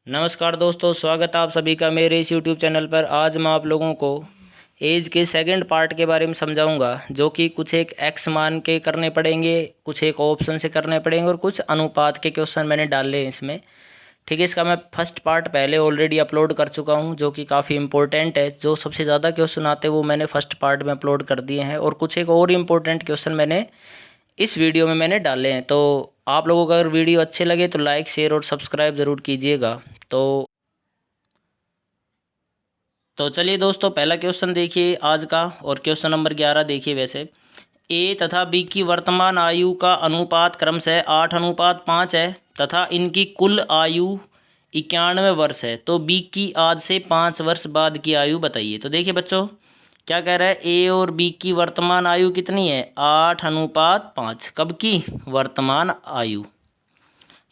नमस्कार दोस्तों, स्वागत है आप सभी का मेरे इस यूट्यूब चैनल पर। आज मैं आप लोगों को एज के सेकंड पार्ट के बारे में समझाऊंगा, जो कि कुछ एक एक्स मान के करने पड़ेंगे, कुछ एक ऑप्शन से करने पड़ेंगे और कुछ अनुपात के क्वेश्चन मैंने डाले हैं इसमें। ठीक है, इसका मैं फर्स्ट पार्ट पहले ऑलरेडी अपलोड कर चुका हूं, जो कि काफ़ी इंपॉर्टेंट है। जो सबसे ज़्यादा क्वेश्चन आते हैं वो मैंने फर्स्ट पार्ट में अपलोड कर दिए हैं, और कुछ एक और इम्पोर्टेंट क्वेश्चन मैंने इस वीडियो में मैंने डाले हैं। तो आप लोगों को अगर वीडियो अच्छे लगे तो लाइक, शेयर और सब्सक्राइब ज़रूर कीजिएगा। तो चलिए दोस्तों, पहला क्वेश्चन देखिए आज का, और क्वेश्चन नंबर 11 देखिए। वैसे ए तथा बी की वर्तमान आयु का अनुपात क्रमशः 8:5 है तथा इनकी कुल आयु 91 वर्ष है, तो बी की आज से 5 वर्ष बाद की आयु बताइए। तो देखिए बच्चों, क्या कह रहा है, ए और बी की वर्तमान आयु कितनी है? 8:5। कब की? वर्तमान आयु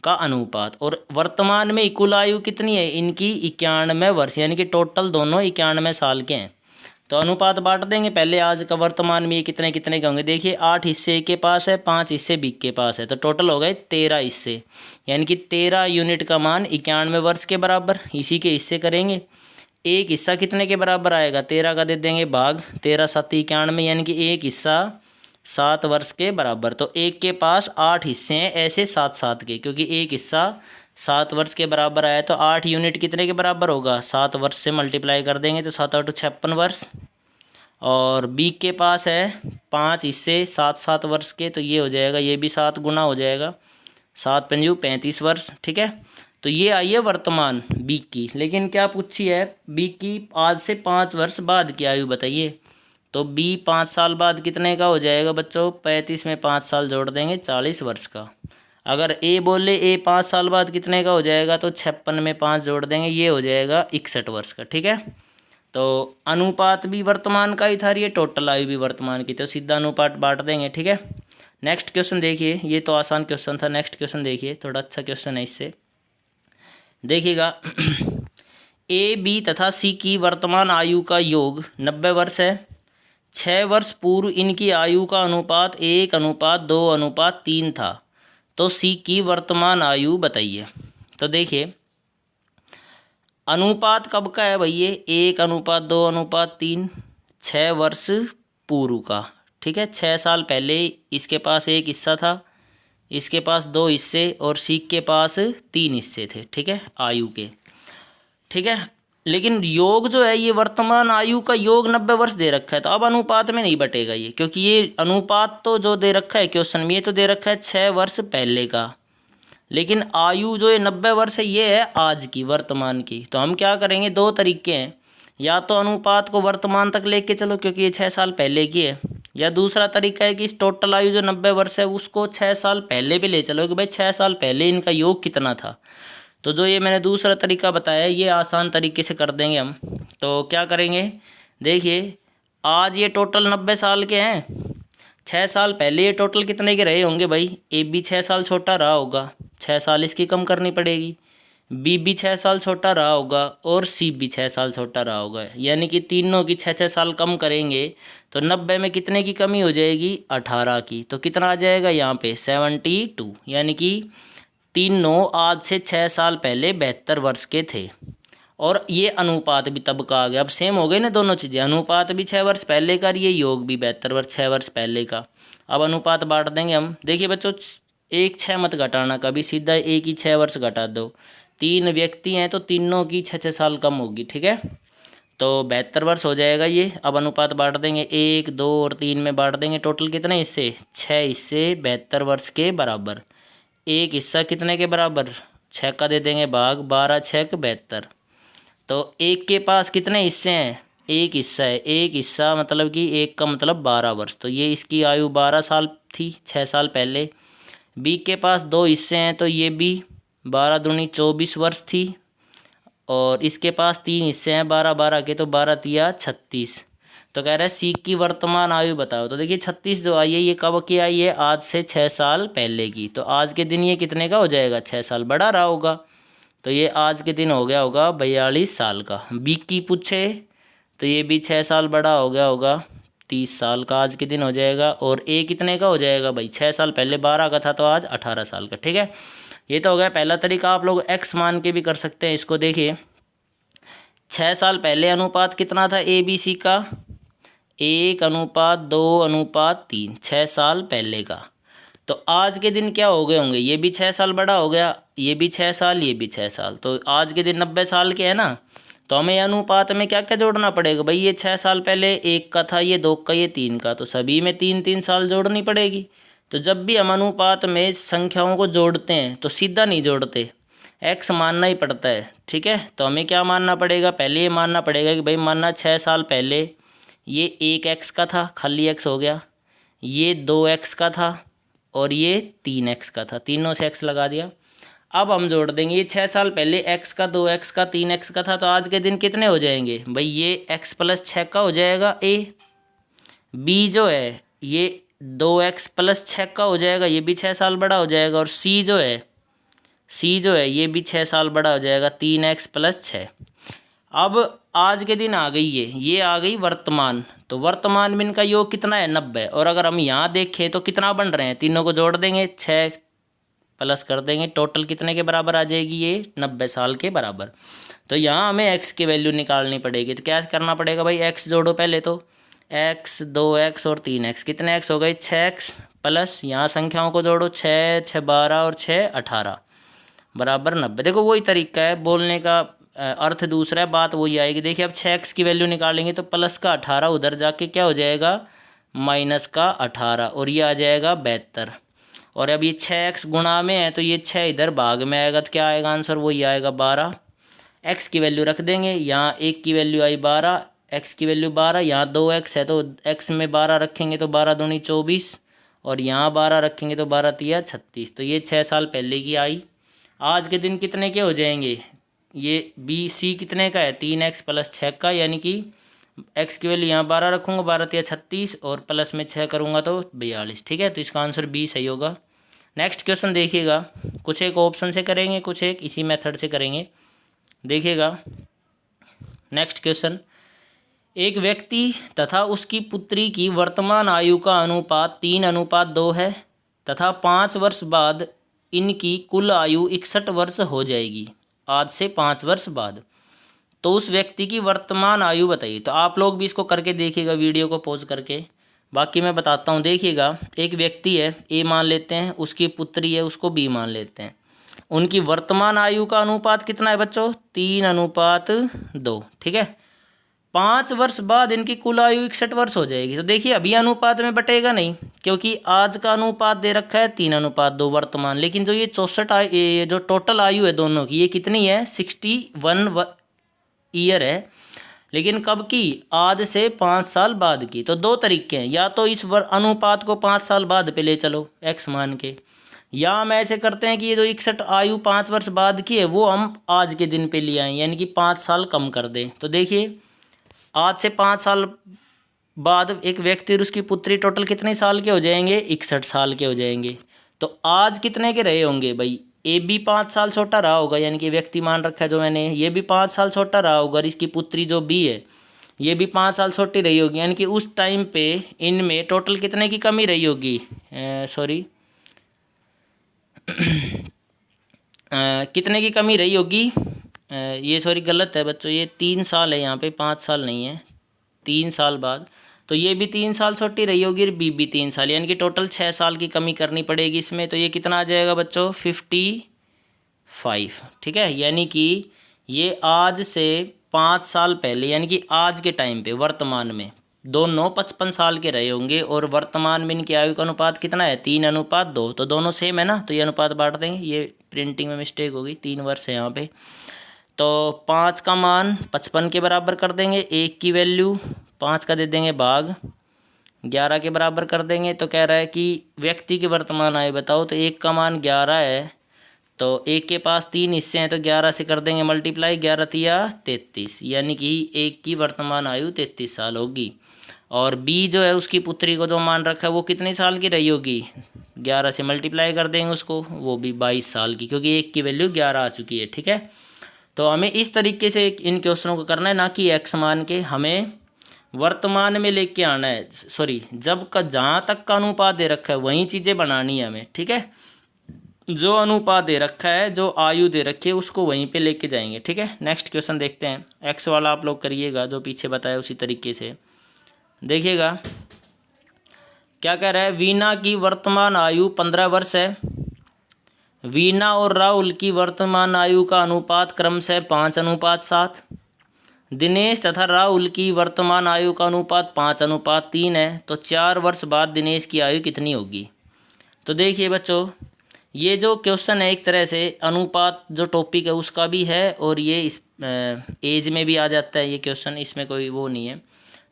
का अनुपात। और वर्तमान में कुल आयु कितनी है इनकी? 91 वर्ष, यानी कि टोटल दोनों 91 साल के हैं। तो अनुपात बांट देंगे। पहले आज का वर्तमान में ये कितने कितने के होंगे। देखिए 8 हिस्से के पास है, 5 हिस्से बी के पास है, तो टोटल हो गए 13 हिस्से, यानी कि 13 यूनिट का मान 91 वर्ष के बराबर। इसी के हिस्से करेंगे। एक हिस्सा कितने के बराबर आएगा? 13 का दे देंगे भाग, 13 7 91, यानी कि एक हिस्सा 7 वर्ष के बराबर। तो एक के पास 8 हिस्से हैं ऐसे 7 7 के, क्योंकि एक हिस्सा 7 वर्ष के बराबर आया, तो 8 यूनिट कितने के बराबर होगा? 7 वर्ष से मल्टीप्लाई कर देंगे तो 7 8 56 वर्ष। और बी के पास है 5 हिस्से 7 7 वर्ष के, तो ये हो जाएगा, ये भी 7 गुना हो जाएगा, 7 पंजू 35 वर्ष। ठीक है, तो ये आई है वर्तमान बी की। लेकिन क्या पूछी है? बी की आज से 5 वर्ष बाद की आयु बताइए। तो बी 5 साल बाद कितने का हो जाएगा बच्चों? 35 में 5 साल जोड़ देंगे, 40 वर्ष का। अगर ए बोले ए 5 साल बाद कितने का हो जाएगा, तो 56 में 5 जोड़ देंगे, ये हो जाएगा 61 वर्ष का। ठीक है, तो अनुपात भी वर्तमान का ही था, ये टोटल आयु भी वर्तमान की, तो सीधा अनुपात बांट देंगे। ठीक है, नेक्स्ट क्वेश्चन देखिए। ये तो आसान क्वेश्चन था। नेक्स्ट क्वेश्चन देखिए, थोड़ा अच्छा क्वेश्चन है, इससे देखिएगा। ए बी तथा सी की वर्तमान आयु का योग 90 वर्ष है। 6 वर्ष पूर्व इनकी आयु का अनुपात 1:2:3 था, तो सी की वर्तमान आयु बताइए। तो देखिए, अनुपात कब का है भाई? ये 1:2:3, 6 वर्ष पूर्व का। ठीक है, 6 साल पहले इसके पास एक हिस्सा था, इसके पास 2 हिस्से, और सी के पास 3 हिस्से थे। ठीक है, आयु के। ठीक है, लेकिन योग जो है, ये वर्तमान आयु का योग 90 वर्ष दे रखा है, तो अब अनुपात में नहीं बटेगा ये, क्योंकि ये अनुपात तो जो दे रखा है क्वेश्चन में, ये तो दे रखा है 6 वर्ष पहले का, लेकिन आयु जो है 90 वर्ष है, ये है आज की, वर्तमान की। तो हम क्या करेंगे, दो तरीके हैं, या तो अनुपात को वर्तमान तक लेके चलो क्योंकि ये 6 साल पहले की है, या दूसरा तरीका है कि इस टोटल आयु जो 90 वर्ष है उसको 6 साल पहले भी ले चलो कि भाई 6 साल पहले इनका योग कितना था। तो जो ये मैंने दूसरा तरीका बताया, ये आसान तरीके से कर देंगे हम। तो क्या करेंगे, देखिए आज ये टोटल 90 साल के हैं, 6 साल पहले ये टोटल कितने के रहे होंगे भाई? ए बी 6 साल छोटा रहा होगा, 6 साल इसकी कम करनी पड़ेगी, बी भी 6 साल छोटा रहा होगा, और सी भी 6 साल छोटा रहा होगा, यानी कि तीनों की 6 6 साल कम करेंगे तो 90 में कितने की कमी हो जाएगी? 18 की। तो कितना आ जाएगा यहाँ पे? 72, यानी कि तीनों आज से 6 साल पहले 72 वर्ष के थे। और ये अनुपात भी तब का आ गया। अब सेम हो गए ना दोनों चीज़ें, अनुपात भी 6 वर्ष पहले का, ये योग भी 72 वर्ष 6 वर्ष पहले का। अब अनुपात बांट देंगे हम। देखिए बच्चों, एक 6 मत घटाना कभी, सीधा एक ही 6 वर्ष घटा दो। 3 व्यक्ति हैं तो तीनों की 6 6 साल कम होगी। ठीक है, तो 72 वर्ष हो जाएगा ये। अब अनुपात बांट देंगे, 1 2 और 3 में बांट देंगे। टोटल कितने हिस्से? 6 हिस्से 72 वर्ष के बराबर। एक हिस्सा कितने के बराबर? 6 का दे देंगे भाग, 12 6 72। तो एक के पास कितने हिस्से हैं? एक हिस्सा है, एक हिस्सा मतलब कि एक का मतलब 12 वर्ष, तो ये इसकी आयु 12 साल थी 6 साल पहले। बी के पास 2 हिस्से हैं, तो ये भी 12 दूनी 24 वर्ष थी, और इसके पास 3 हिस्से हैं 12 12 के, तो 12 तिया 36। तो कह रहा है सी की वर्तमान आयु बताओ। तो देखिए 36 जो आई है, ये कब की आई है? आज से 6 साल पहले की। तो आज के दिन ये कितने का हो जाएगा? 6 साल बड़ा रहा होगा, तो ये आज के दिन हो गया होगा 42 साल का। बी की पूछे तो ये भी 6 साल बड़ा हो गया होगा, 30 साल का आज के दिन हो जाएगा। और ए कितने का हो जाएगा भाई? 6 साल पहले 12 का था, तो आज 18 साल का। ठीक है, ये तो हो गया पहला तरीका। आप लोग x मान के भी कर सकते हैं इसको। देखिए 6 साल पहले अनुपात कितना था ए बी सी का, 1:2:3, 6 साल पहले का। तो आज के दिन क्या हो गए होंगे, ये भी 6 साल बड़ा हो गया, ये भी 6 साल, ये भी 6 साल, तो आज के दिन 90 साल के है ना। तो हमें अनुपात में क्या क्या जोड़ना पड़ेगा भाई, ये 6 साल पहले 1 का था, ये 2 का, ये 3 का, तो सभी में 3-3 साल जोड़नी पड़ेगी। तो जब भी हम अनुपात में संख्याओं को जोड़ते हैं तो सीधा नहीं जोड़ते, एक्स मानना ही पड़ता है। ठीक है, तो हमें क्या मानना पड़ेगा, पहले ये मानना पड़ेगा कि भाई मानना 6 साल पहले ये 1x का था, खाली x हो गया, ये 2x का था और ये 3x का था, तीनों से x लगा दिया। अब हम जोड़ देंगे, ये 6 साल पहले x का, 2x का, 3x का था, तो आज के दिन कितने हो जाएंगे भाई, ये x + 6 का हो जाएगा a। b जो है ये 2x + 6 का हो जाएगा, ये भी 6 साल बड़ा हो जाएगा। और c जो है ये भी 6 साल बड़ा हो जाएगा, 3x + 6। अब आज के दिन आ गई ये आ गई वर्तमान। तो वर्तमान में इनका योग कितना है, 90। और अगर हम यहाँ देखें तो कितना बन रहे हैं, तीनों को जोड़ देंगे, 6 प्लस कर देंगे, टोटल कितने के बराबर आ जाएगी, ये 90 साल के बराबर। तो यहाँ हमें x की वैल्यू निकालनी पड़ेगी। तो क्या करना पड़ेगा भाई, x जोड़ो पहले, तो x, 2x और 3x, कितने x हो गए, 6x, प्लस यहाँ संख्याओं को जोड़ो, 6, 6 12 और 6 18 बराबर 90। देखो वही तरीका है बोलने का, अर्थ दूसरा है, बात वही आएगी। देखिए अब 6x की वैल्यू निकालेंगे तो प्लस का 18 उधर जाके क्या हो जाएगा, माइनस का 18, और ये आ जाएगा 72। और अब ये 6x गुणा में है तो ये 6 इधर भाग में आएगा, तो क्या आएगा आंसर, वही आएगा 12। x की वैल्यू रख देंगे, यहाँ 1 की वैल्यू आई 12, x की वैल्यू 12, यहाँ 2x है तो x में 12 रखेंगे तो 12 दूनी 24, और यहाँ 12 रखेंगे तो 12 तिया 36। तो ये 6 साल पहले की आई। आज के दिन कितने के हो जाएंगे, ये बी सी कितने का है, 3x + 6 का, यानी कि x की वैल्यू यहाँ 12 रखूँगा, 12 तिया 36, और प्लस में 6 करूँगा तो 42। ठीक है, तो इसका आंसर बी सही होगा। नेक्स्ट क्वेश्चन देखिएगा, कुछ एक ऑप्शन से करेंगे, कुछ एक इसी मेथड से करेंगे। देखिएगा नेक्स्ट क्वेश्चन, एक व्यक्ति तथा उसकी पुत्री की वर्तमान आयु का अनुपात 3:2 है तथा 5 वर्ष बाद इनकी कुल आयु 61 वर्ष हो जाएगी, आज से 5 वर्ष बाद। तो उस व्यक्ति की वर्तमान आयु बताइए। तो आप लोग भी इसको करके देखिएगा, वीडियो को पॉज करके, बाकी मैं बताता हूँ। देखिएगा एक व्यक्ति है, ए मान लेते हैं, उसकी पुत्री है, उसको बी मान लेते हैं। उनकी वर्तमान आयु का अनुपात कितना है बच्चों, 3:2। ठीक है, 5 वर्ष बाद इनकी कुल आयु 61 वर्ष हो जाएगी। तो देखिए अभी अनुपात में बटेगा नहीं, क्योंकि आज का अनुपात दे रखा है 3:2 वर्तमान, लेकिन जो ये 64 ये जो टोटल आयु है दोनों की, ये कितनी है, 61 ईयर है, लेकिन कब की, आज से 5 साल बाद की। तो दो तरीके हैं, या तो इस अनुपात को 5 साल बाद पे ले चलो x मान के, या हम ऐसे करते हैं कि ये जो 61 आयु 5 वर्ष बाद की है वो हम आज के दिन पे ले आएँ, यानी कि 5 साल कम कर दें। तो देखिए आज से 5 साल बाद एक व्यक्ति और उसकी पुत्री टोटल कितने साल के हो जाएंगे, 61 साल के हो जाएंगे। तो आज कितने के रहे होंगे भाई, ए भी 5 साल छोटा रहा होगा, यानी कि व्यक्ति मान रखा है जो मैंने, ये भी 5 साल छोटा रहा होगा, और इसकी पुत्री जो बी है ये भी 5 साल छोटी रही होगी, यानी कि उस टाइम पे इनमें टोटल कितने की कमी रही होगी, सॉरी कितने की कमी रही होगी, ये सॉरी गलत है बच्चों, ये 3 साल है यहाँ पे, 5 साल नहीं है, 3 साल बाद। तो ये भी 3 साल छोटी रही होगी और बी भी 3 साल, यानी कि टोटल 6 साल की कमी करनी पड़ेगी इसमें। तो ये कितना आ जाएगा बच्चों, 55। ठीक है, यानी कि ये आज से 5 साल पहले, यानी कि आज के टाइम पे वर्तमान में दोनों 55 साल के रहे होंगे, और वर्तमान में इनकी आयु का अनुपात कितना है, 3:2। तो दोनों सेम है ना, तो ये अनुपात बांट देंगे, ये प्रिंटिंग में मिस्टेक होगी, 3 वर्ष है यहाँ पे। तो 5 का मान 55 के बराबर कर देंगे, 1 की वैल्यू 5 का दे देंगे भाग 11 के बराबर कर देंगे। तो कह रहा है कि व्यक्ति की वर्तमान आयु बताओ, तो 1 का मान 11 है, तो 1 के पास 3 हिस्से हैं, तो 11 से कर देंगे मल्टीप्लाई, 11 तिया 33, यानी कि 1 की वर्तमान आयु 33 साल होगी। और बी जो है उसकी पुत्री को जो मान रखा है वो कितने साल की रही होगी, 11 से मल्टीप्लाई कर देंगे उसको, वो भी 22 साल की, क्योंकि 1 की वैल्यू 11 आ चुकी है। ठीक है, तो हमें इस तरीके से इन क्वेश्चनों को करना है, ना कि x मान के, हमें वर्तमान में लेके आना है, सॉरी जब का जहाँ तक का अनुपात दे रखा है वही चीज़ें बनानी है हमें। ठीक है, जो अनुपात दे रखा है, जो आयु दे रखी है, उसको वहीं पे लेके जाएंगे। ठीक है, नेक्स्ट क्वेश्चन देखते हैं। एक्स वाला आप लोग करिएगा, जो पीछे बताया उसी तरीके से देखिएगा। क्या कह रहा है, वीना की वर्तमान आयु 15 वर्ष है। वीना और राहुल की वर्तमान आयु का अनुपात क्रमशः 5:7। दिनेश तथा राहुल की वर्तमान आयु का अनुपात 5:3 है। तो 4 वर्ष बाद दिनेश की आयु कितनी होगी। तो देखिए बच्चों, ये जो क्वेश्चन है एक तरह से अनुपात जो टॉपिक है उसका भी है, और ये इस एज में भी आ जाता है ये क्वेश्चन, इसमें कोई वो नहीं है।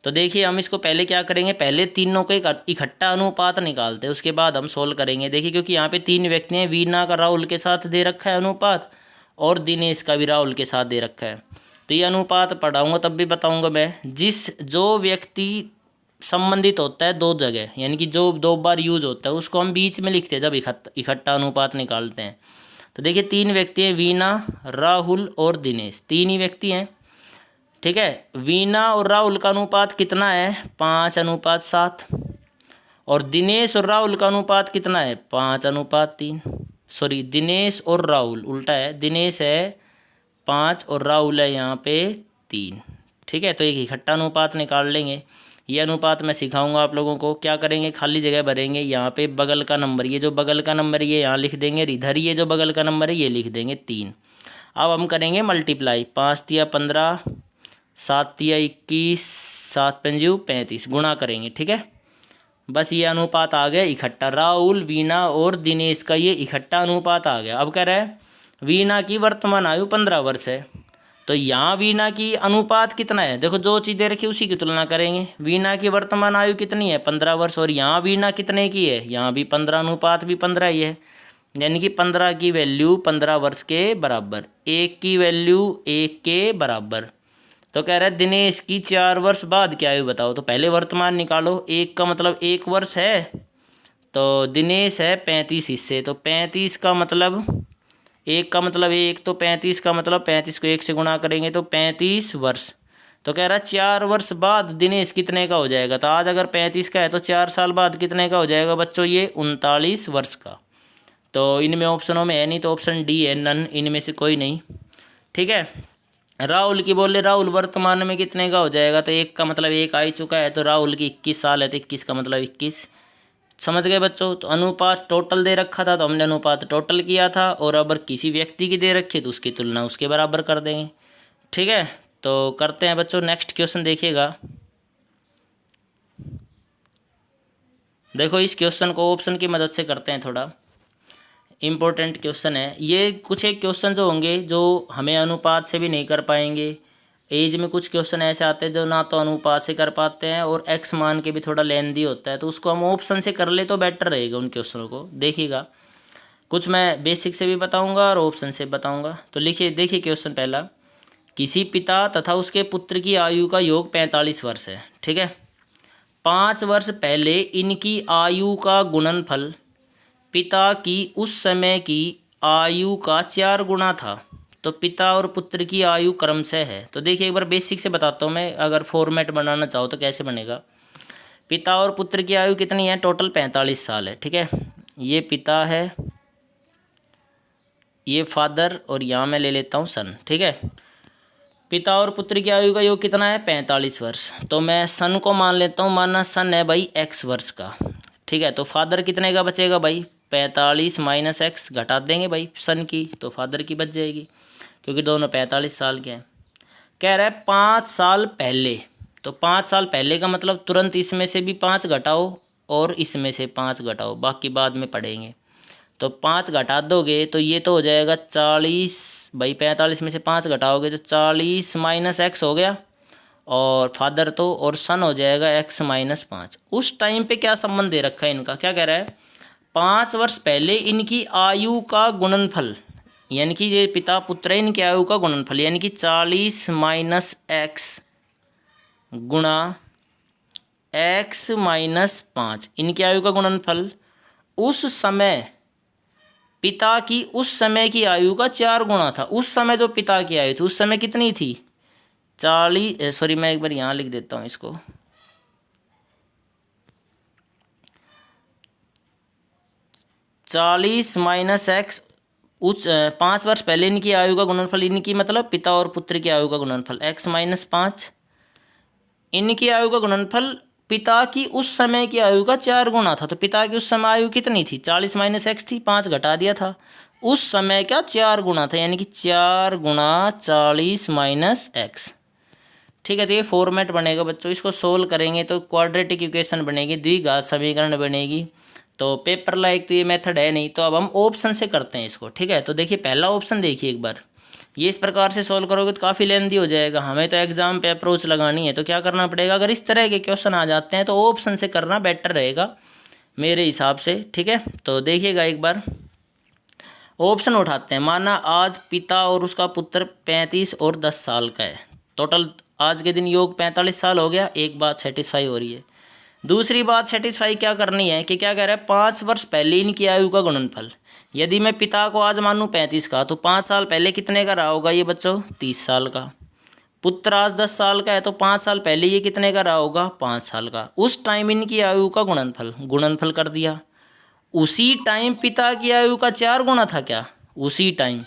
तो देखिए हम इसको पहले क्या करेंगे, पहले तीनों का एक इकट्ठा अनुपात निकालते हैं, उसके बाद हम सोल्व करेंगे। देखिए क्योंकि यहाँ पे 3 व्यक्ति हैं, वीना का राहुल के साथ दे रखा है अनुपात, और दिनेश का भी राहुल के साथ दे रखा है। तो ये अनुपात पढ़ाऊँगा तब भी बताऊँगा मैं। जो व्यक्ति संबंधित होता है दो जगह, यानी कि जो 2 बार यूज होता है, उसको हम बीच में लिखते हैं जब इकट्ठा अनुपात निकालते हैं। तो देखिए 3 व्यक्ति हैं, वीना, राहुल और दिनेश, 3 ही व्यक्ति हैं। ठीक है, वीना और राहुल का अनुपात कितना है, 5:7। और दिनेश और राहुल का अनुपात कितना है, 5:3। सॉरी, दिनेश और राहुल उल्टा है, दिनेश है 5 और राहुल है यहाँ पे 3। ठीक है, तो एक इकट्ठा अनुपात निकाल लेंगे। ये अनुपात मैं सिखाऊंगा आप लोगों को। क्या करेंगे, खाली जगह भरेंगे, यहाँ पे बगल का नंबर, ये जो बगल का नंबर ये यहाँ लिख देंगे, इधर ये जो बगल का नंबर है ये लिख देंगे 3। अब हम करेंगे मल्टीप्लाई, 5 तिया 15, 7 तिया 21, 7 पंजू 35, गुणा करेंगे। ठीक है, बस ये अनुपात आ गया इकट्ठा, राहुल, वीना और दिनेश का ये इकट्ठा अनुपात आ गया। अब कह रहा है वीना की वर्तमान आयु 15 वर्ष है, तो यहाँ वीना की अनुपात कितना है, देखो जो चीज़ दे रखी उसी की तुलना करेंगे। वीना की वर्तमान आयु कितनी है, 15 वर्ष, और यहाँ वीना कितने की है, यहाँ भी 15, अनुपात भी 15 ही है, यानी कि 15 की वैल्यू 15 वर्ष के बराबर, 1 की वैल्यू 1 के बराबर। तो कह रहा है दिनेश की 4 वर्ष बाद क्या आयु बताओ। तो पहले वर्तमान निकालो, 1 का मतलब 1 वर्ष है, तो दिनेश है 35 हिस्से, तो 35 का मतलब 1 का मतलब 1, तो 35 का मतलब 35 को 1 से गुणा करेंगे तो 35 वर्ष। तो कह रहा है 4 वर्ष बाद दिनेश कितने का हो जाएगा। तो आज अगर 35 का है तो 4 साल बाद कितने का हो जाएगा बच्चों, ये 39 वर्ष का। तो इनमें ऑप्शनों में है नहीं, तो ऑप्शन डी है, नन, इनमें से कोई नहीं। ठीक है, राहुल की बोले, राहुल वर्तमान में कितने का हो जाएगा। तो 1 का मतलब 1 आ ही चुका है, तो राहुल की 21 साल है, तो 21 का मतलब 21। समझ गए बच्चों। तो अनुपात टोटल दे रखा था तो हमने अनुपात टोटल किया था, और अगर किसी व्यक्ति की दे रखी है तो उसकी तुलना उसके बराबर कर देंगे। ठीक है, तो करते हैं बच्चों, नेक्स्ट क्वेश्चन देखिएगा। देखो इस क्वेश्चन को ऑप्शन की मदद से करते हैं, थोड़ा इम्पोर्टेंट क्वेश्चन है ये। कुछ एक क्वेश्चन जो होंगे जो हमें अनुपात से भी नहीं कर पाएंगे। एज में कुछ क्वेश्चन ऐसे आते हैं जो ना तो अनुपात से कर पाते हैं, और एक्स मान के भी थोड़ा लेंदी होता है, तो उसको हम ऑप्शन से कर ले तो बेटर रहेगा उन क्वेश्चनों को। देखिएगा, कुछ मैं बेसिक से भी बताऊंगा और ऑप्शन से बताऊंगा। तो लिखिए, देखिए क्वेश्चन पहला, किसी पिता तथा उसके पुत्र की आयु का योग 45 वर्ष है। ठीक है, 5 वर्ष पहले इनकी आयु का गुणनफल पिता की उस समय की आयु का 4 गुना था। तो पिता और पुत्र की आयु क्रमशः है। तो देखिए एक बार बेसिक से बताता हूँ मैं, अगर फॉर्मेट बनाना चाहो तो कैसे बनेगा। पिता और पुत्र की आयु कितनी है, टोटल 45 साल है। ठीक है, ये पिता है, ये फादर, और यहाँ मैं ले लेता हूँ सन। ठीक है, पिता और पुत्र की आयु का योग कितना है, 45 वर्ष। तो मैं सन को मान लेता हूँ, माना सन है भाई x वर्ष का। ठीक है, तो फादर कितने का बचेगा भाई, 45 माइनस एक्स, घटा देंगे भाई सन की, तो फादर की बच जाएगी, क्योंकि दोनों 45 साल के हैं। कह रहा है 5 साल पहले, तो 5 साल पहले का मतलब तुरंत इसमें से भी 5 घटाओ और इसमें से 5 घटाओ, बाकी बाद में पढ़ेंगे। तो 5 घटा दोगे तो ये तो हो जाएगा 40 भाई, 45 में से 5 घटाओगे तो 40 माइनस एक्स हो गया, और फादर तो और सन हो जाएगा x-5। उस टाइम पे क्या संबंध दे रखा है इनका, क्या कह रहा है, 5 वर्ष पहले इनकी आयु का गुणनफल, यानी कि ये पिता पुत्र है, इनकी आयु का गुणनफल, यानी कि 40 माइनस एक्स गुणा x-5, इनकी आयु का गुणनफल उस समय पिता की उस समय की आयु का 4 गुना था। उस समय जो पिता की आयु थी उस समय कितनी थी, 40, सॉरी मैं एक बार यहाँ लिख देता हूँ इसको, 40 माइनस एक्स, उस 5 वर्ष पहले इनकी आयु का गुणनफल, इनकी मतलब पिता और पुत्र की आयु का गुणनफल, x माइनस 5, इनकी आयु का गुणनफल पिता की उस समय की आयु का 4 गुना था। तो पिता की उस समय आयु कितनी थी, 40 माइनस एक्स थी, 5 घटा दिया था, उस समय का 4 गुना था, यानी कि 4 गुना 40 माइनस एक्स। ठीक है, तो ये फॉर्मेट बनेगा बच्चों। इसको सोल्व करेंगे तो क्वाड्रेटिक इक्वेशन बनेगी, द्विघात समीकरण बनेगी। तो पेपर लाइक तो ये मेथड है नहीं, तो अब हम ऑप्शन से करते हैं इसको। ठीक है, तो देखिए पहला ऑप्शन देखिए एक बार, ये इस प्रकार से सोल्व करोगे तो काफ़ी लेंदी हो जाएगा, हमें तो एग्जाम पे अप्रोच लगानी है। तो क्या करना पड़ेगा, अगर इस तरह के क्वेश्चन आ जाते हैं तो ऑप्शन से करना बेटर रहेगा मेरे हिसाब से। ठीक है, तो देखिएगा एक बार ऑप्शन उठाते हैं। माना आज पिता और उसका पुत्र 35 और 10 साल का है, टोटल आज के दिन योग 45 साल हो गया। एक बात सेटिस्फाई हो रही है। दूसरी बात सेटिस्फाई क्या करनी है कि क्या कह रहा है, 5 वर्ष पहले इनकी आयु का गुणनफल। यदि मैं पिता को आज मानूं 35 का, तो 5 साल पहले कितने का रहा होगा ये बच्चों, 30 साल का। पुत्र आज 10 साल का है, तो 5 साल पहले ये कितने का रहा होगा, 5 साल का। उस टाइम इनकी आयु का गुणनफल कर दिया। उसी टाइम पिता की आयु का 4 गुना था क्या, उसी टाइम।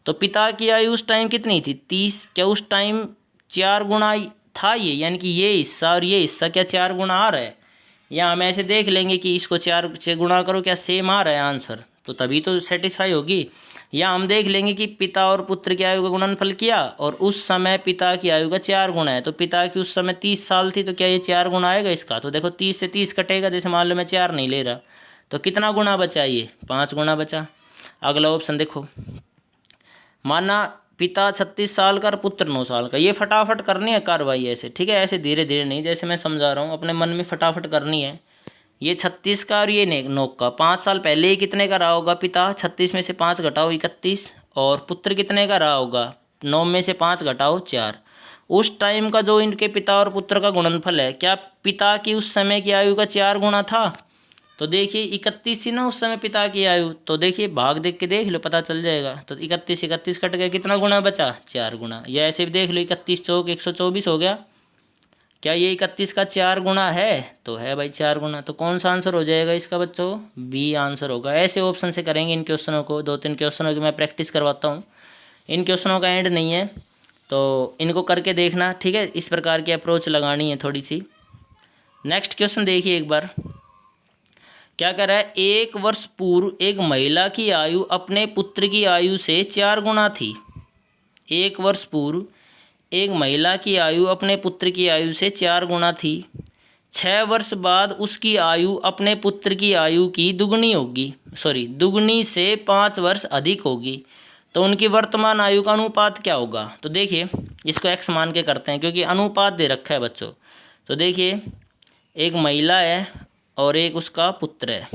तो पिता की आयु उस टाइम कितनी थी, 30, क्या उस टाइम 4 गुना था ये, यानी कि ये हिस्सा और ये हिस्सा क्या 4 गुना आ रहा है। या हम ऐसे देख लेंगे कि इसको 4 से गुणा करो, क्या सेम आ रहा है आंसर, तो तभी तो सेटिस्फाई होगी। या हम देख लेंगे कि पिता और पुत्र की आयु का गुणनफल किया और उस समय पिता की आयु का 4 गुना है, तो पिता की उस समय 30 साल थी, तो क्या ये 4 गुना आएगा इसका। तो देखो 30 से 30 कटेगा, जैसे मान लो मैं 4 नहीं ले रहा, तो कितना गुना बचा, ये 5 गुना बचा। अगला ऑप्शन देखो, माना पिता 36 साल का और पुत्र 9 साल का। ये फटाफट करनी है कार्रवाई ऐसे, ठीक है, ऐसे धीरे धीरे नहीं, जैसे मैं समझा रहा हूँ अपने मन में फटाफट करनी है। ये 36 का और ये 9 का, 5 साल पहले ही कितने का रहा होगा पिता, 36 में से 5 घटाओ 31, और पुत्र कितने का रहा होगा, 9 में से 5 घटाओ 4। उस टाइम का जो इनके पिता और पुत्र का गुणनफल है, क्या पिता की उस समय की आयु का 4 गुना था। तो देखिए 31 थी ना उस समय पिता की आयु, तो देखिए भाग देख के देख लो पता चल जाएगा। तो 31 कट गया, कितना गुना बचा, 4 गुना। या ऐसे भी देख लो 31 चौक 124 हो गया। क्या ये 31 का 4 गुना है, तो है भाई 4 गुना। तो कौन सा आंसर हो जाएगा इसका बच्चों, बी आंसर होगा। ऐसे ऑप्शन से करेंगे इन क्वेश्चनों को। 2-3 क्वेश्चनों की मैं प्रैक्टिस करवाता हूँ, इन क्वेश्चनों का एंड नहीं है, तो इनको करके देखना। ठीक है, इस प्रकार की अप्रोच लगानी है थोड़ी सी। नेक्स्ट क्वेश्चन देखिए एक बार, क्या कह रहा है, 1 वर्ष पूर्व एक महिला की आयु अपने पुत्र की आयु से 4 गुना थी। 1 वर्ष पूर्व एक महिला की आयु अपने पुत्र की आयु से 4 गुना थी। 6 वर्ष बाद उसकी आयु अपने पुत्र की आयु की दुगनी से 5 वर्ष अधिक होगी। तो उनकी वर्तमान आयु का अनुपात क्या होगा। तो देखिए इसको x मान के करते हैं, क्योंकि अनुपात दे रखा है बच्चों। तो देखिए एक महिला है और एक उसका पुत्र है।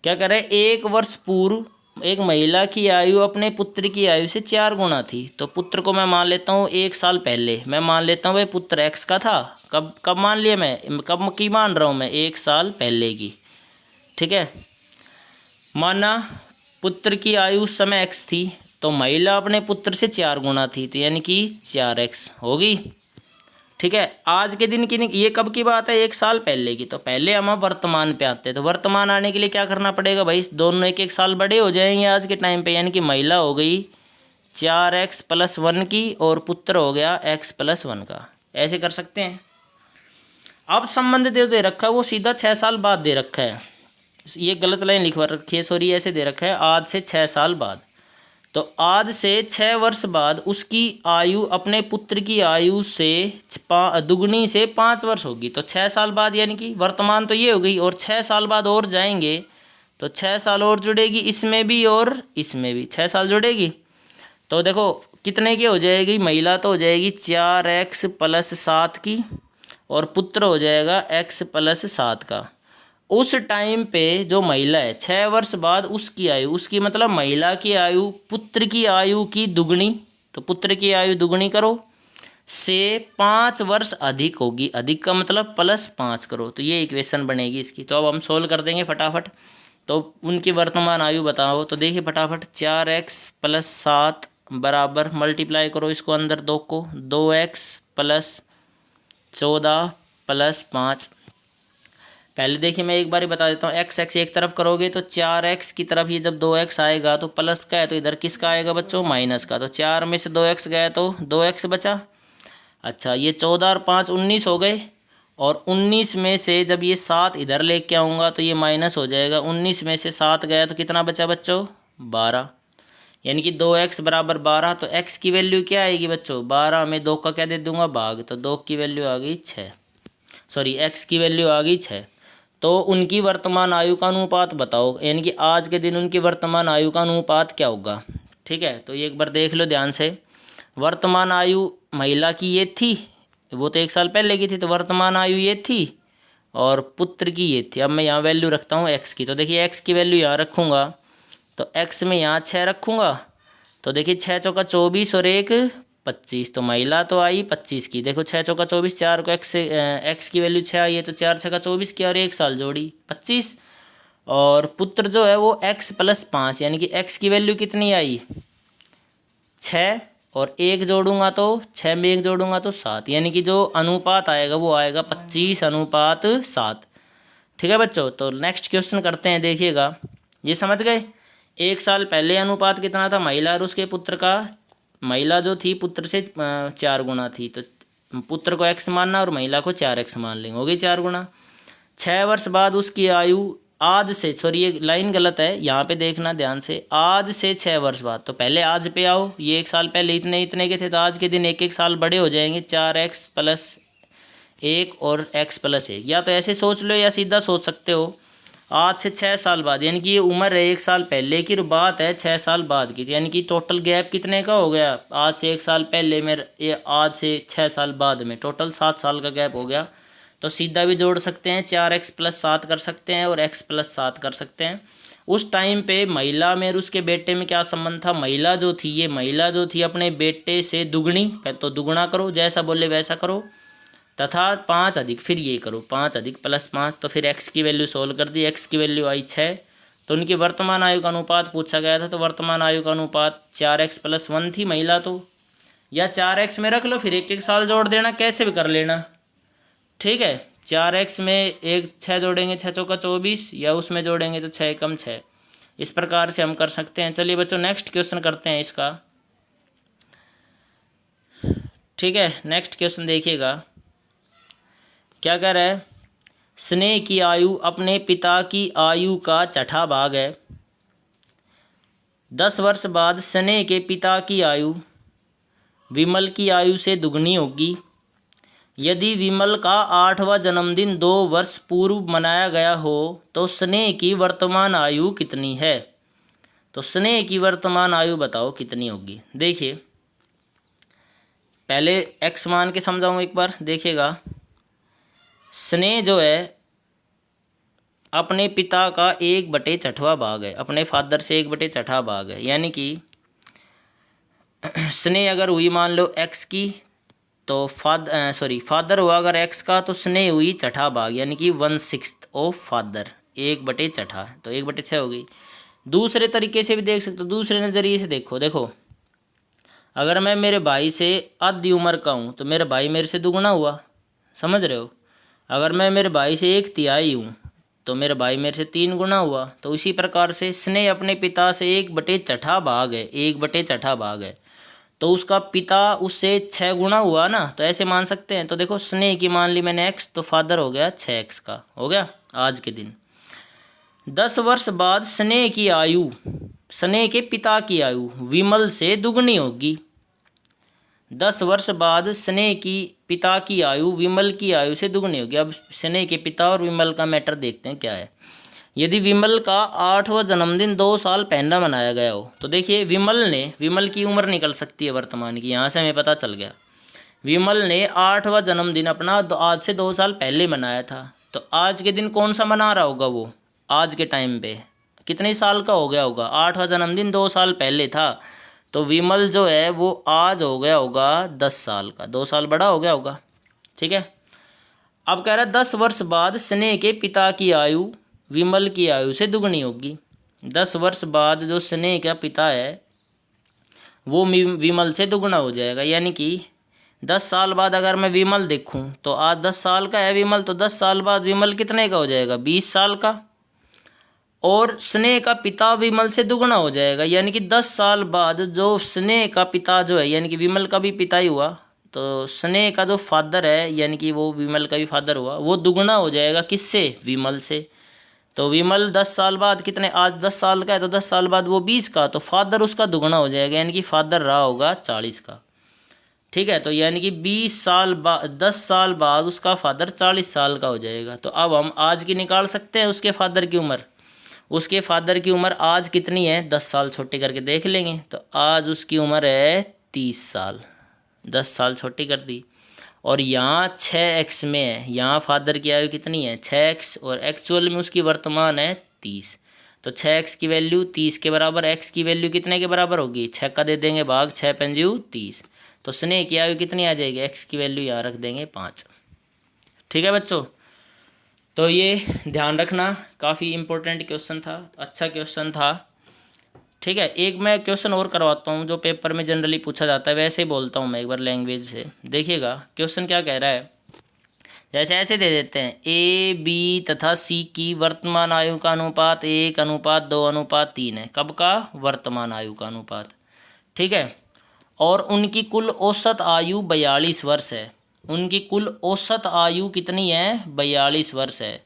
क्या कर रहे हैं, 1 वर्ष पूर्व एक महिला की आयु अपने पुत्र की आयु से 4 गुना थी। तो पुत्र को मैं मान लेता हूँ 1 साल पहले, मैं मान लेता हूँ भाई पुत्र x का था। कब मान लिया मैं, कब की मान रहा हूँ मैं, 1 साल पहले की। ठीक है, माना पुत्र की आयु उस समय x थी, तो महिला अपने पुत्र से 4 गुना थी, तो यानी कि 4x होगी। ठीक है, आज के दिन की नहीं, ये कब की बात है, 1 साल पहले की। तो पहले हम वर्तमान पे आते हैं। तो वर्तमान आने के लिए क्या करना पड़ेगा भाई, दोनों 1-1 साल बड़े हो जाएंगे आज के टाइम पे, यानी कि महिला हो गई 4x + 1 की और पुत्र हो गया x + 1 का। ऐसे कर सकते हैं। अब संबंध दे रखा है वो सीधा 6 साल बाद दे रखा है, ये गलत लाइन लिखवा रखी है, सॉरी, ऐसे दे रखा है आज से 6 साल बाद। तो आज से 6 वर्ष बाद उसकी आयु अपने पुत्र की आयु से दुगनी से 5 वर्ष होगी। तो 6 साल बाद, यानी कि वर्तमान तो ये हो गई, और 6 साल बाद और जाएंगे तो 6 साल और जुड़ेगी, इसमें भी और इसमें भी 6 साल जुड़ेगी। तो देखो कितने की हो जाएगी, महिला तो हो जाएगी 4x + 7 की, और पुत्र हो जाएगा x + 7 का। उस टाइम पे जो महिला है 6 वर्ष बाद उसकी आयु, उसकी मतलब महिला की आयु पुत्र की आयु की दुगनी, तो पुत्र की आयु दुगनी करो से 5 वर्ष अधिक होगी। अधिक का मतलब +5 करो, तो ये इक्वेशन बनेगी इसकी। तो अब हम सोल्व कर देंगे फटाफट। तो उनकी वर्तमान आयु बताओ। तो देखिए फटाफट, 4x + 7 बराबर, मल्टीप्लाई करो इसको अंदर 2 को, 2x + 14 + 5 पहले देखिए मैं एक बार ही बता देता हूँ, एक्स एक्स एक तरफ करोगे तो 4x की तरफ ये जब 2x आएगा तो प्लस का है, तो इधर किसका आएगा बच्चों, माइनस का। तो 4 में से 2x गया तो 2x बचा। अच्छा, ये 14 और 5 19 हो गए, और 19 में से जब ये 7 इधर लेके आऊँगा तो ये माइनस हो जाएगा। 19 में से 7 गया तो कितना बचा बच्चों, 12। यानी कि 2x बराबर 12। तो x की वैल्यू क्या आएगी बच्चों, 12 में 2 का क्या दे दूंगा, भाग, तो 2 की वैल्यू आ गई 6। सॉरी, x की वैल्यू आ गई 6। तो उनकी वर्तमान आयु का अनुपात बताओ, यानी कि आज के दिन उनकी वर्तमान आयु का अनुपात क्या होगा। ठीक है, तो ये एक बार देख लो ध्यान से। वर्तमान आयु महिला की ये थी, वो तो 1 साल पहले की थी, तो वर्तमान आयु ये थी, और पुत्र की ये थी। अब मैं यहाँ वैल्यू रखता हूँ x की। तो देखिए x की वैल्यू यहाँ रखूँगा, तो x में यहाँ 6 रखूँगा, तो देखिए 6 चौका 24 और 1 25। तो महिला तो आई 25 की, देखो 6 चौका 24, 4 को x की वैल्यू 6 आई है, तो 4 छक्का 24 की, और 1 साल जोड़ी 25। और पुत्र जो है वो x + 5, यानी कि x की वैल्यू कितनी आई, 6, और 1 जोड़ूंगा तो 6 में 1 जोड़ूंगा तो 7, यानी कि जो अनुपात आएगा वो आएगा 25:7। ठीक है बच्चों, तो नेक्स्ट क्वेश्चन करते हैं। देखिएगा, ये समझ गए। 1 साल पहले अनुपात कितना था महिला और उसके पुत्र का, महिला जो थी पुत्र से 4 गुना थी, तो पुत्र को x मानना और महिला को 4x मान लेंगे, हो गई 4 गुना। 6 वर्ष बाद उसकी आयु आज से, सॉरी ये लाइन गलत है, यहाँ पे देखना ध्यान से, आज से 6 वर्ष बाद। तो पहले आज पे आओ, ये 1 साल पहले इतने इतने के थे, तो आज के दिन 1 1 साल बड़े हो जाएंगे, 4x + 1 और x + 1। या तो ऐसे सोच लो या सीधा सोच सकते हो, आज से 6 साल बाद, यानी कि ये उम्र है 1 साल पहले की, बात है 6 साल बाद की, यानी कि टोटल गैप कितने का हो गया, आज से 1 साल पहले में, ये आज से 6 साल बाद में, टोटल 7 साल का गैप हो गया। तो सीधा भी जोड़ सकते हैं, 4x + 7 कर सकते हैं, और x + 7 कर सकते हैं। उस टाइम पे महिला में और उसके बेटे में क्या संबंध था, महिला जो थी, ये महिला जो थी अपने बेटे से दुगनी, पहले तो दुगुना करो, जैसा बोले वैसा करो, तथा 5 अधिक, फिर ये करो 5 अधिक +5, तो फिर x की वैल्यू सोल्व कर दी, x की वैल्यू आई 6। तो उनकी वर्तमान आयु का अनुपात पूछा गया था, तो वर्तमान आयु का अनुपात 4x + 1 थी महिला तो, या 4x में रख लो, फिर 1 1 साल जोड़ देना, कैसे भी कर लेना। ठीक है, 4x में 6 जोड़ेंगे, 6 चौका 24, या उसमें जोड़ेंगे तो 6 कम 6, इस प्रकार से हम कर सकते हैं। चलिए बच्चों नेक्स्ट क्वेश्चन करते हैं इसका। ठीक है, नेक्स्ट क्वेश्चन देखिएगा, क्या कह रहा है, स्नेह की आयु अपने पिता की आयु का छठा भाग है। 10 वर्ष बाद स्नेह के पिता की आयु विमल की आयु से दुगनी होगी। यदि विमल का 8वां जन्मदिन 2 वर्ष पूर्व मनाया गया हो तो स्नेह की वर्तमान आयु कितनी है। तो स्नेह की वर्तमान आयु बताओ कितनी होगी। देखिए पहले x मान के समझाऊँ एक बार, देखिएगा स्नेह जो है अपने पिता का 1/6 भाग है, अपने फादर से 1/6 भाग है, यानी कि स्नेह अगर हुई मान लो x की, तो फादर हुआ अगर x का, तो स्नेह हुई छठा भाग, यानी कि 1/6 ऑफ फादर, 1/6, तो 1/6 हो गई। दूसरे तरीके से भी देख सकते हो, दूसरे नज़रिए से देखो, अगर मैं मेरे भाई से आधी उम्र का हूँ तो मेरा भाई मेरे से दुगना हुआ, समझ रहे हो। अगर मैं मेरे भाई से 1/3 हूँ तो मेरा भाई मेरे से 3 गुना हुआ। तो इसी प्रकार से स्नेह अपने पिता से 1/6 भाग है, 1/6 भाग है, तो उसका पिता उससे 6 गुना हुआ ना, तो ऐसे मान सकते हैं। तो देखो स्नेह की मान ली मैंने x, तो फादर हो गया 6x का, हो गया आज के दिन। 10 वर्ष बाद स्नेह की आयु, स्नेह के पिता की आयु विमल से दुगनी होगी। 10 वर्ष बाद स्नेह की पिता की आयु विमल की आयु से दुगनी होगी। अब स्नेह के पिता और विमल का मैटर देखते हैं क्या है। यदि विमल का 8वां जन्मदिन 2 साल पहले मनाया गया हो, तो देखिए विमल की उम्र निकल सकती है वर्तमान की, यहाँ से हमें पता चल गया। विमल ने 8वां जन्मदिन अपना आज से 2 साल पहले मनाया था, तो आज के दिन कौन सा मना रहा होगा वो, आज के टाइम पे कितने साल का हो गया होगा। 8वां जन्मदिन 2 साल पहले था, तो विमल जो है वो आज हो गया होगा 10 साल का, 2 साल बड़ा हो गया होगा। ठीक है, अब कह रहा है 10 वर्ष बाद स्नेह के पिता की आयु विमल की आयु से दुगनी होगी। 10 वर्ष बाद जो स्नेह का पिता है वो विमल से दुगना हो जाएगा, यानी कि 10 साल बाद अगर मैं विमल देखूं तो आज 10 साल का है विमल, तो 10 साल बाद विमल कितने का हो जाएगा, 20 साल का। और स्नेह का पिता विमल से दुगना हो जाएगा, यानी कि 10 साल बाद जो स्नेह का पिता जो है, यानी कि विमल का भी पिता ही हुआ, तो स्नेह का जो फादर है यानी कि वो विमल का भी फादर हुआ, वो दुगना हो जाएगा किससे, विमल से। तो विमल 10 साल बाद कितने, आज 10 साल का है तो 10 साल बाद वो 20 का, तो फादर उसका दुगना हो जाएगा, यानी कि फादर रहा होगा 40 का। ठीक है, तो यानी कि 20 साल बाद, 10 साल बाद उसका फादर 40 साल का हो जाएगा। तो अब हम आज की निकाल सकते हैं उसके फादर की उम्र। उसके फादर की उम्र आज कितनी है, 10 साल छोटी करके देख लेंगे। तो आज उसकी उम्र है 30 साल, 10 साल छोटी कर दी। और यहाँ 6x में है, यहाँ फादर की आयु कितनी है, 6x, और एक्चुअल में उसकी वर्तमान है 30। तो 6x की वैल्यू 30 के बराबर, x की वैल्यू कितने के बराबर होगी, 6 का दे देंगे भाग, 6 पंजू 30। तो स्नेह की आयु कितनी आ जाएगी, x की वैल्यू यहाँ रख देंगे 5। ठीक है बच्चों, तो ये ध्यान रखना, काफ़ी इम्पोर्टेंट क्वेश्चन था, अच्छा क्वेश्चन था। ठीक है, एक मैं क्वेश्चन और करवाता हूँ जो पेपर में जनरली पूछा जाता है, वैसे ही बोलता हूँ मैं एक बार लैंग्वेज से। देखिएगा क्वेश्चन क्या कह रहा है, जैसे ऐसे दे देते हैं, ए बी तथा सी की वर्तमान आयु का अनुपात 1:2:3 है। कब का, वर्तमान आयु का अनुपात। ठीक है, और उनकी कुल औसत आयु 42 वर्ष है। उनकी कुल औसत आयु कितनी है, 42 वर्ष है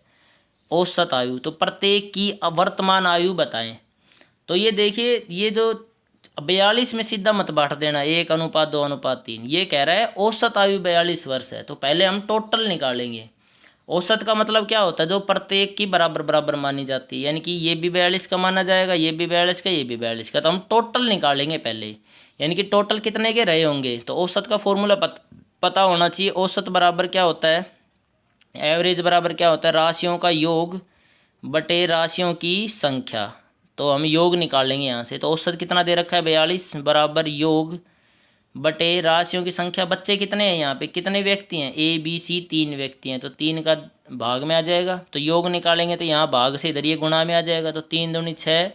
औसत आयु। तो प्रत्येक की वर्तमान आयु बताएं। तो ये देखिए, ये जो 42 में सीधा मत बांट देना 1:2:3, ये कह रहा है औसत आयु 42 वर्ष है। तो पहले हम टोटल निकालेंगे। औसत का मतलब क्या होता है, जो प्रत्येक की बराबर बराबर मानी जाती है, यानी कि ये भी 42 का माना जाएगा, ये भी 42 का, ये भी 42 का। तो हम टोटल निकालेंगे पहले, यानी कि टोटल कितने के रहे होंगे। तो औसत का फॉर्मूला पता होना चाहिए। औसत बराबर क्या होता है, एवरेज बराबर क्या होता है, राशियों का योग बटे राशियों की संख्या। तो हम योग निकालेंगे यहाँ से। तो औसत कितना दे रखा है, 42 बराबर योग बटे राशियों की संख्या। बच्चे कितने हैं यहाँ पे, कितने व्यक्ति हैं, ए बी सी 3 व्यक्ति हैं, तो 3 का भाग में आ जाएगा। तो योग निकालेंगे तो यहाँ भाग से इधर ये गुणा में आ जाएगा। तो 3 दूनी 6,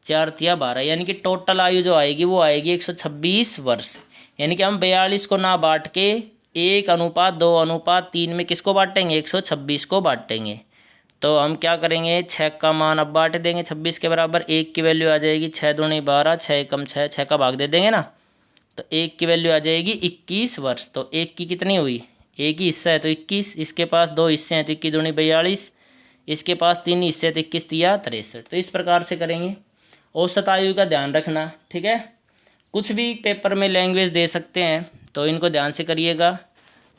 4 तिया 12, यानी कि टोटल आयु जो आएगी वो आएगी 126 वर्ष। यानी कि हम 42 को ना बांट के 1:2:3 में किसको बांटेंगे, 126 को बांटेंगे। तो हम क्या करेंगे, 6 का मान अब बांट देंगे 26 के बराबर। 1 की वैल्यू आ जाएगी 6 दूनी 12, 6 एकम 6, 6 का भाग दे देंगे ना, तो 1 की वैल्यू आ जाएगी 21 वर्ष। तो 1 की कितनी हुई, एक ही हिस्सा है तो 21, इसके पास 2 हिस्से हैं तो 21 दूनी 42, इसके पास 3 हिस्से हैं तो 21 तिया 63। तो इस प्रकार से करेंगे। औसत आयु का ध्यान रखना। ठीक है, कुछ भी पेपर में लैंग्वेज दे सकते हैं, तो इनको ध्यान से करिएगा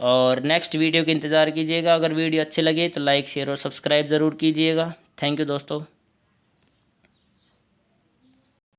और नेक्स्ट वीडियो का इंतज़ार कीजिएगा। अगर वीडियो अच्छे लगे तो लाइक शेयर और सब्सक्राइब ज़रूर कीजिएगा। थैंक यू दोस्तों।